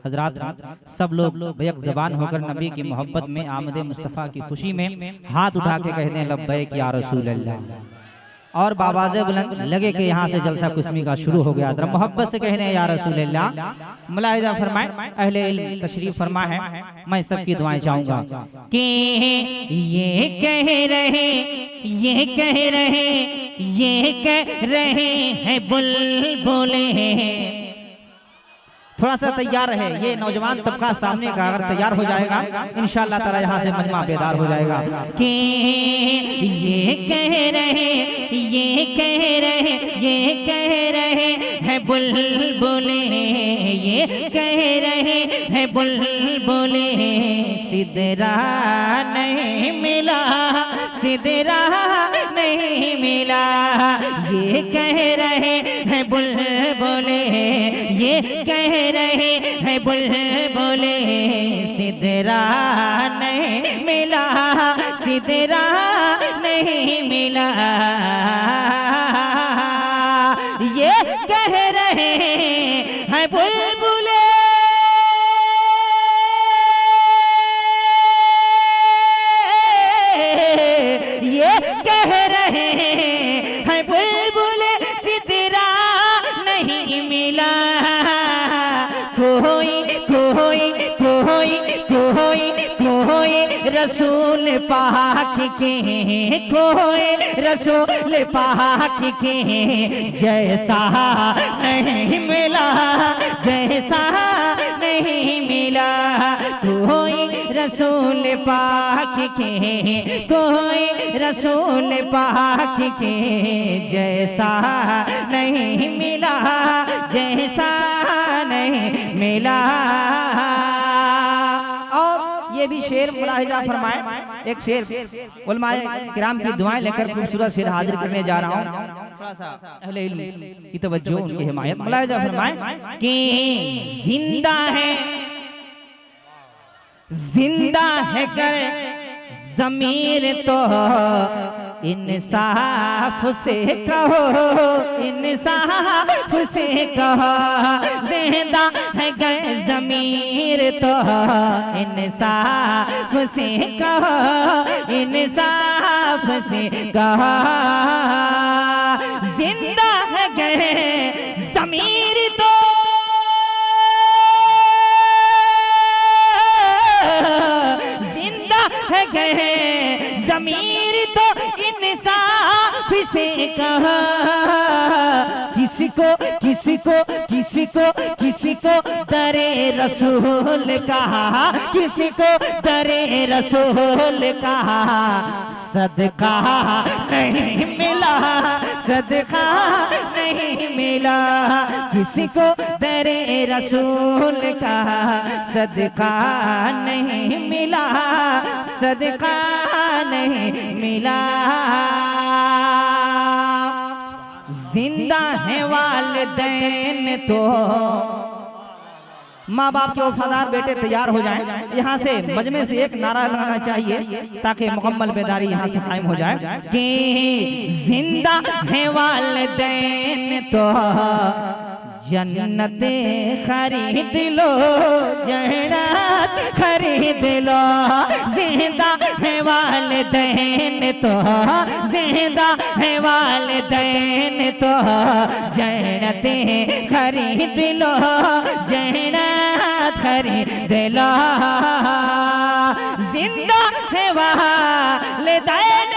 हजरात सब लोग बैक ज़बान होकर नबी की मोहब्बत में आमद मुस्तफ़ा की खुशी में हाथ उठा के कहते हैं लब्बैक या रसूल अल्लाह। और बाबाज़े बुलंद लगे कि यहाँ से जलसा कुस्मी का शुरू हो गया। जरा मोहब्बत से कहने हैं या रसूल अल्लाह। मुलाहिज़ा फरमाए अहले इल्म तशरीफ फरमा है, मैं सबकी दुआएं चाहूँगा कि ये कह रहे ये कह रहे ये कह रहे हैं बुलबुले। थोड़ा सा तैयार रहे, ये नौजवान तबका सामने का अगर तैयार हो जाएगा इंशाअल्लाह ताला यहाँ से मजमा बेदार हो जाएगा कि ये कह रहे ये कह रहे ये कह रहे हैं बुलबुले, ये कह रहे हैं बुलबुले। सिदरा नहीं मिला सिदरा नहीं मिला, ये कह रहे हैं बुलबुले, ये कह रहे हैं बुलबुले। सिदरा नहीं मिला सिदरा नहीं मिला, ये कह रहे हैं बुलबुले। ये कह रहे हैं बुलबुले सिदरा नहीं मिला। कोई कोई कोई कोई कोई रसूल पाक के कोई रसूल पाक के जैसा नहीं मिला जैसा नहीं मिला। कोई रसूल पाक के कोई रसूल पाक के जैसा नहीं मिला जैसा नहीं मिला। और ये भी शेर मुलाहिजा फरमाए, एक शेर उलमाए किराम की दुआएं लेकर खूबसूरत शेर हाजिर करने जा रहा हूँ। थोड़ा सा अहले इल्म की तवज्जो उनकी हिमायत। मुलाहिजा फरमाए कि जिंदा है कर ज़मीर तो इंसाफ से कहो इंसाफ से कहो। जिंदा है गर ज़मीर तो इंसाफ से कहो इंसाफ से कहो। जिंदा है गर ज़मीर तो जिंदा है गर ज़मीर तो इंसाफ से कहा। किसी को दरे रसूल कहा, किसी को दरे रसूल कहा। सदका नहीं मिला सदका नहीं मिला, किसी को दरे रसूल कहा। सदका नहीं मिला सदका नहीं मिला। जिंदा है वालिदैन तो माँ बाप के वफादार बेटे तैयार हो जाएं। यहाँ से मजमे से एक नारा लगाना चाहिए ताकि मुकम्मल बेदारी यहाँ से कायम हो जाए कि जिंदा है वालिदैन तो जन्नत खरीद लो जन्नत खरीद लो। जिंदा है वालिदैन तो जिंदा है वालिदैन तो जन्नत खरीद लो जन्नत खरीद लो। जिंदा है वालिदैन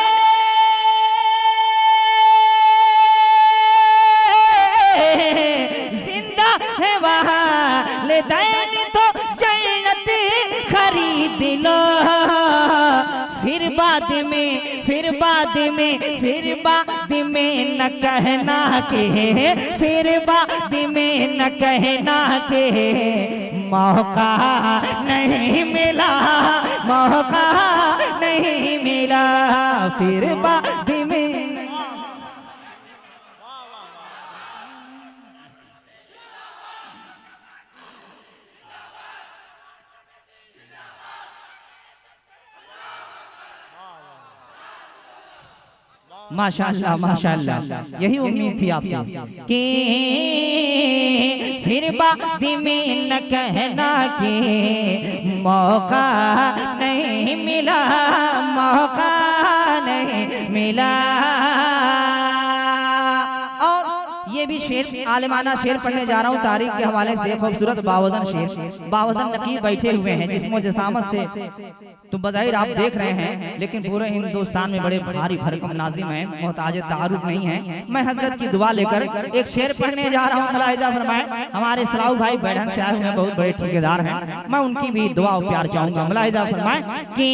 वालिदैन तो जन्नत खरीद लो। फिर बाद में न कहना के फिर बाद में न कहना के मौका नहीं मिला मौका नहीं मिला। फिर बाद में माशाअल्लाह माशाअल्लाह, यही उम्मीद थी आपसे कि फिर बाद में न कहना कि मौका नहीं मिला, मौका नहीं मिला। ये भी शेर आलिमाना शेर पढ़ने जा रहा हूँ तारीख के हवाले से। खूबसूरत 52 शेर, 52 नकीब बैठे हुए हैं जिस्मो जसामत से तो बज़ाहिर आप देख रहे हैं, लेकिन पूरे हिंदुस्तान में बड़े भारी भरकम नाजिम हैं, मोहताज तारुफ नहीं है। मैं हजरत की दुआ लेकर एक शेर पढ़ने जा रहा हूँ। मुलाहिजा फरमाएं, हमारे सलाऊ भाई बैठन से आए हुए हैं, बहुत बड़े ठेकेदार हैं, मैं उनकी भी दुआ और प्यार चाहूंगा। मुलाहिजा फरमाएं कि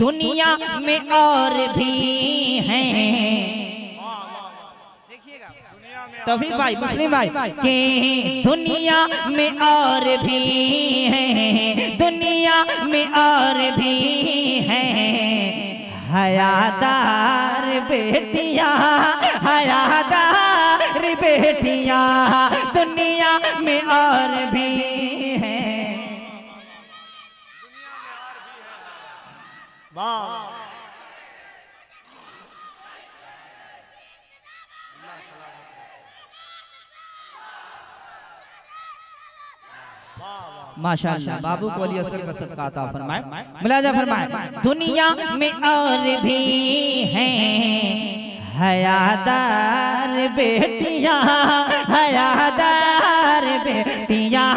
दुनिया में और भी हैं, तौफीक भाई, मुस्लिम भाई, कि दुनिया में और भी हैं, दुनिया में और भी हैं हयादार बेटियां, हयादार बेटियां दुनिया में और भी हैं। वाह माशाअल्लाह, बाबू को अली असर का सदका अता फरमाए। मुलाजा फरमाए, दुनिया में और भी हैं हयादार बेटियां, हयादार बेटियां।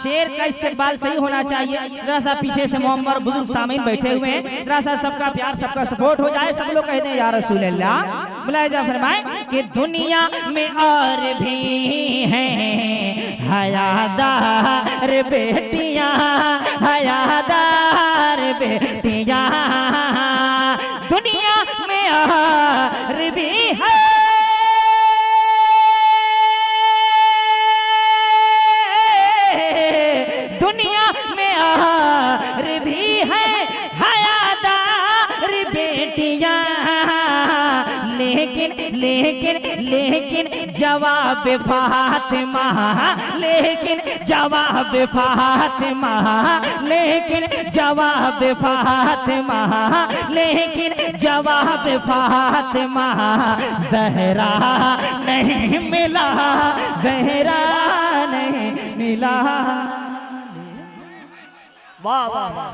शेर का इस्तेमाल सही होना चाहिए। जरा सा पीछे से मोहम्मद बुजुर्ग सामीन बैठे हुए हैं, जरा सा सबका प्यार सबका सपोर्ट हो जाए, सब लोग कहते हैं या रसूल अल्लाह। मुलाहिजा फरमाए कि दुनिया में और भी हैं हयादार बेटियां, हयादार बेटियां दुनिया में और भी है। दुनिया में और भी है हयादार बेटियां, लेकिन लेकिन लेकिन जवाब फातिमा, लेकिन जवाब फातिमा, लेकिन जवाब फातिमा, लेकिन जवाब फातिमा ज़हरा नहीं मिला, ज़हरा नहीं मिला। वाह वाह वाह,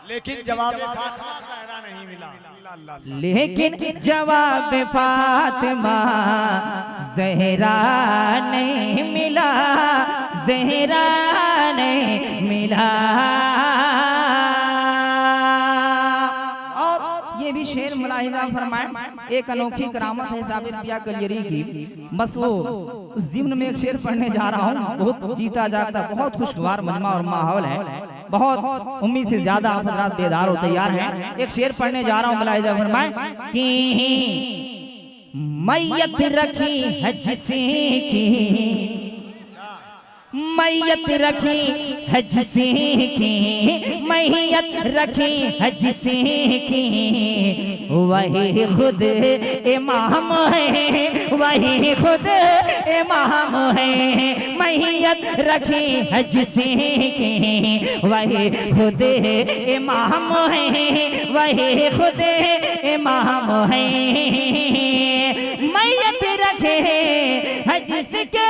लेकिन जवाब फातिमा ज़हरा नहीं मिला, लेकिन जवाब फातिमा ज़हरा नहीं मिला, ज़हरा नहीं मिला। और ये भी शेर मुलाहिजा फरमाए, एक अनोखी करामत है साबिर पिया कलियरी की। बस वो उस ज़िम्न में एक शेर पढ़ने जा रहा हूँ, बहुत जीता जागता बहुत खुशगवार मजमा और माहौल है, बहुत उम्मीद से ज्यादा आप हज़रात बेदार हो तैयार हैं। एक शेर पढ़ने जा रहा हूँ। मुलाहिजा फरमाएं कि मैयत रखी है जिसकी, मैयत रखी है जिसकी, मैयत रखी है जिसकी वही खुद इमाम है, वही खुद इमाम है। मैयत रखी है जिसकी वही खुद इमाम है, वही खुद इमाम है। मैयत रखे है जिसके,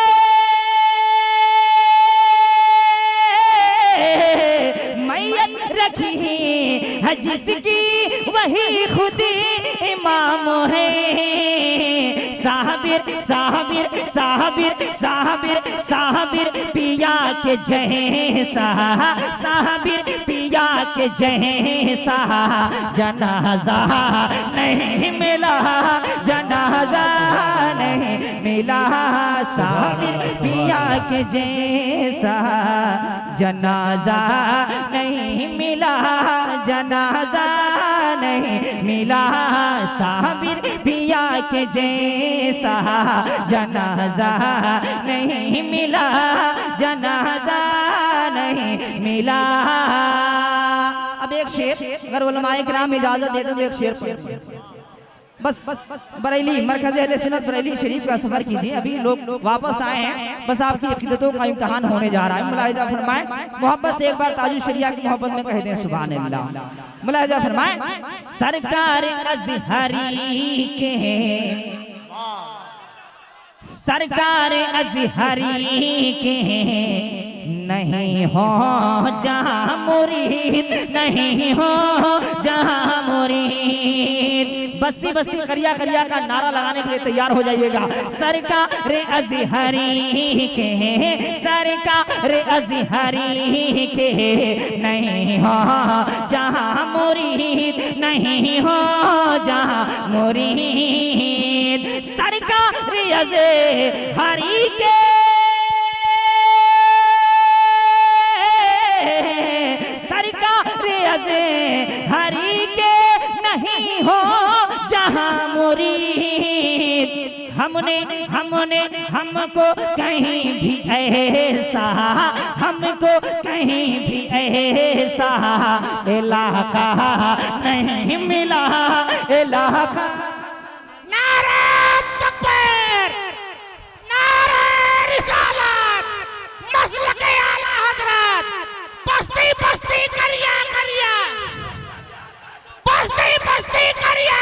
मैयत रखी है जिसकी वही खुद इमाम है। साबिर साबिर साबिर साबिर साबिर पिया के जैसा, साबिर पिया के जैसा जनाजा नहीं मिला, जनाजा नहीं मिला। साबिर पिया के जैसा जनाजा नहीं मिला, जनाजा नहीं मिला। साबिर पिया के जैसा जनाजा नहीं मिला, जनाजा नहीं मिला। अब एक शेर, अगर उलमाए किराम इजाजत दे तो एक शेर पढ़। बस बरेली मरकज़ अहले सुन्नत बरेली शरीफ का सफर कीजिए, अभी लोग वापस आए हैं, बस आपकी अक़ीदतों का इम्तिहान होने जा रहा है। मुलाहिजा फरमाएं, मोहब्बत से एक बार ताजुल शरिया की मोहब्बत में कह दें सुभान अल्लाह। मुलाहिजा फरमाएं, सरकार अज़हरी के सरकार अज़हरी के नहीं हो जहाँ मुरीद, नहीं हो जहाँ मुरीद। बस्ती बस्ती करिया करिया का नारा लगाने के लिए तैयार हो जाइएगा। सरकार अज़हरी के, सरकार अज़हरी के नहीं हो जहाँ मुरीद, नहीं हो जहाँ मुरीद। सरकार अज़हरी के, हरी के नहीं हो जहाँ मुरीद। हमको कहीं भी ऐसा, हमको कहीं भी ऐसा इलाका नहीं मिला, इलाका। नारे तकबीर, नारे रिसालत, मसलके आला हज़रत, बस्ती बस्ती करिया करिया, बस्ती बस्ती करिया